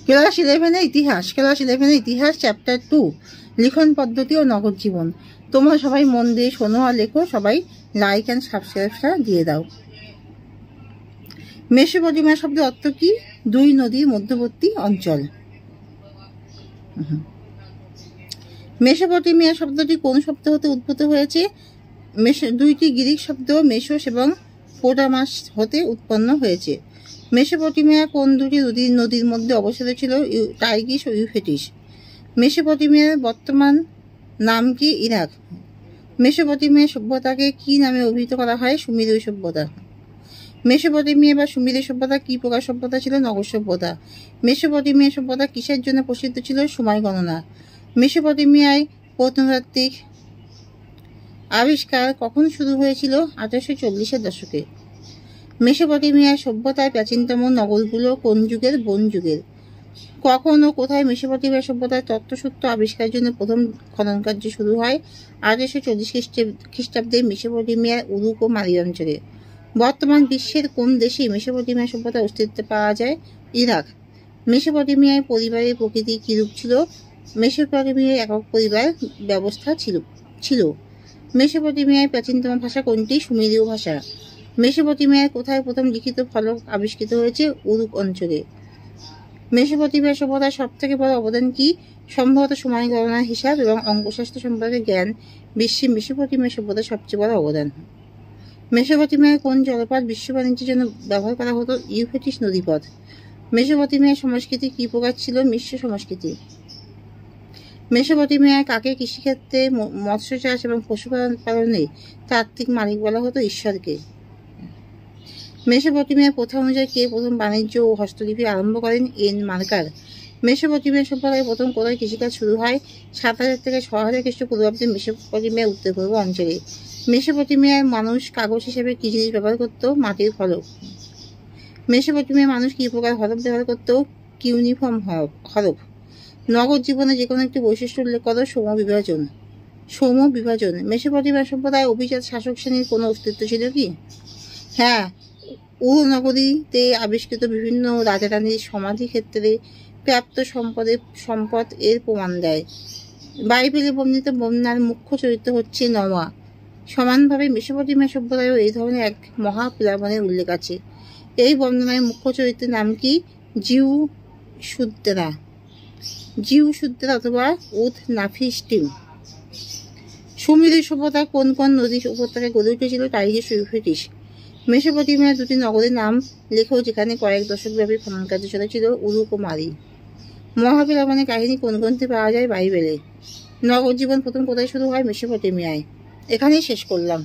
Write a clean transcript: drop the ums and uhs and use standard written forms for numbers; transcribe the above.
Class 11 ইতিহাস chapter 2 লিখন পদ্ধতি ও নগর জীবন। তোমরা সবাই মন দিয়ে শোনো আর লেখো। সবাই লাইক অ্যান্ড সাবস্ক্রাইবটা দিয়ে দাও। মেসোপটেমিয়া শব্দের অর্থ কি? দুই নদীর মধ্যবর্তী অঞ্চল। মেসোপটেমিয়া শব্দটি কোন শব্দ হতে উদ্ভূত হয়েছে? দুইটি গ্রিক শব্দ মেসোস এবং পোটামাস হতে উৎপন্ন হয়েছে। মেসোপটেমিয়া কোন দুটি নদীর মধ্যে অবস্থিত ছিল? টাইগ্রিস ও ইউফ্রেটিস। মেসোপটেমিয়ার বর্তমান নাম কি? ইরাক। মেসোপটেমিয়া সভ্যতাকে কি নামে অভিহিত করা হয়? সুমেরীয় সভ্যতা। মেসোপটেমিয়া বা সুমেরীয় সভ্যতা কি প্রকার সভ্যতা ছিল? নগর সভ্যতা। মেসোপটেমিয়া সভ্যতা কিসের জন্য প্রসিদ্ধ ছিল? সময় গণনা। মেসোপটেমিয়ায় প্রত্নতাত্ত্বিক আবিষ্কার কখন শুরু হয়েছিল? 1840-এর দশকে। মেসোপটেমিয়ার সভ্যতায় প্রাচীনতম নগরগুলো কোন যুগের? ব্রোঞ্জ যুগের। কখন ও কোথায় মেসোপটেমিয়া সভ্যতার তত্ত্বসূত্র আবিষ্কারের জন্য প্রথম খনন কার্য শুরু হয়? 1840 খ্রিস্টাব্দে মেসোপটেমিয়ার উরুক ও মালি অঞ্চলে। বর্তমান বিশ্বের কোন দেশে মেসোপটেমিয়া সভ্যতার অস্তিত্ব পাওয়া যায়? ইরাক। মেসোপটেমিয়ায় পরিবারের প্রকৃতি কিরূপ ছিল? মেসোপটেমিয়ায় একক পরিবার ব্যবস্থা ছিল। মেসোপটেমিয়ায় প্রাচীনতম ভাষা কোনটি? সুমেরীয় ভাষা। মেসোপটেমিয়ায় কোথায় প্রথম লিখিত ফলক আবিষ্কৃত হয়েছে? উরুক অঞ্চলে। মেসোপটেমিয়া সভ্যতার সব থেকে বড় অবদান কি? সম্ভবত সময় গণনার হিসাব এবং অঙ্কশাস্ত্র সম্পর্কে জ্ঞান বিশ্বে মেসোপটেমিয়া সভ্যতার সবচেয়ে বড় অবদান। মেসোপটেমিয়ায় কোন জলপথ বিশ্ব বাণিজ্যের জন্য ব্যবহার করা হতো? ইউফ্রেটিস নদীপথ। মেসোপটেমিয়ার সংস্কৃতি কি প্রকার ছিল? মিশ্র সংস্কৃতি। মেসোপটেমিয়ায় কাকে কৃষিক্ষেত্রে, মৎস্য চাষ এবং পশুপালনে তাত্ত্বিক মালিক বলা হতো? ঈশ্বরকে। মেসোপটেমিয়ার প্রথা অনুযায়ী কে প্রথম বাণিজ্য ও হস্তলিপি আরম্ভ করেন? N marker. মেসোপটেমিয়া সভ্যতায় প্রথম কোথায় কৃষিকাজ শুরু হয়? 7000 থেকে 6000 খ্রিস্টপূর্বাব্দে মেসোপটেমিয়ার উত্তর পূর্ব অঞ্চলে। মেসোপটেমিয়ার মানুষ কাগজ হিসেবে কি জিনিস ব্যবহার করত? মাটির ফলক। মেসোপটেমিয়ার মানুষ কি প্রকার হরফ ব্যবহার করত? কিউনিফর্ম হরফ। নগর জীবনে যে কোনো একটি বৈশিষ্ট্য উল্লেখ করো। সম বিভাজন। মেসোপটেমিয়া সভ্যতায় অভিজাত শাসক শ্রেণীর কোনো অস্তিত্ব ছিল কি? হ্যাঁ, নগরীতে আবিষ্কৃত বিভিন্ন রাজা রানীর সমাধি ক্ষেত্রে প্রাপ্ত সম্পদ এর প্রমাণ দেয়। বাইবেলে বর্ণিত বন্যার মুখ্য চরিত্র হচ্ছে নোয়া। সমানভাবে মেসোপটেমিয়া সভ্যতায়ও এই ধরনের এক মহাপ্লাবনের উল্লেখ আছে। এই বর্ণনায় মুখ্য চরিত্রের নাম কি? জিউসুদ্রা অথবা উথ-নাফিস্টিম। সুমেরীয় সভ্যতা কোন কোন নদী উপত্যকায় গড়ে উঠেছিল? টাইগ্রিস ও ইউফ্রেটিস। মেসোপটেমিয়ার দুটি নগরের নাম লেখো যেখানে কয়েক দশক ব্যাপী খনন কার্য চলেছিল। উরুক ও মালি। মহাপ্লাবনের কাহিনী কোন গ্রন্থে পাওয়া যায়? বাইবেলে। নগর জীবন প্রথম কোথায় শুরু হয়? মেসোপটেমিয়ায়। এখানেই শেষ করলাম।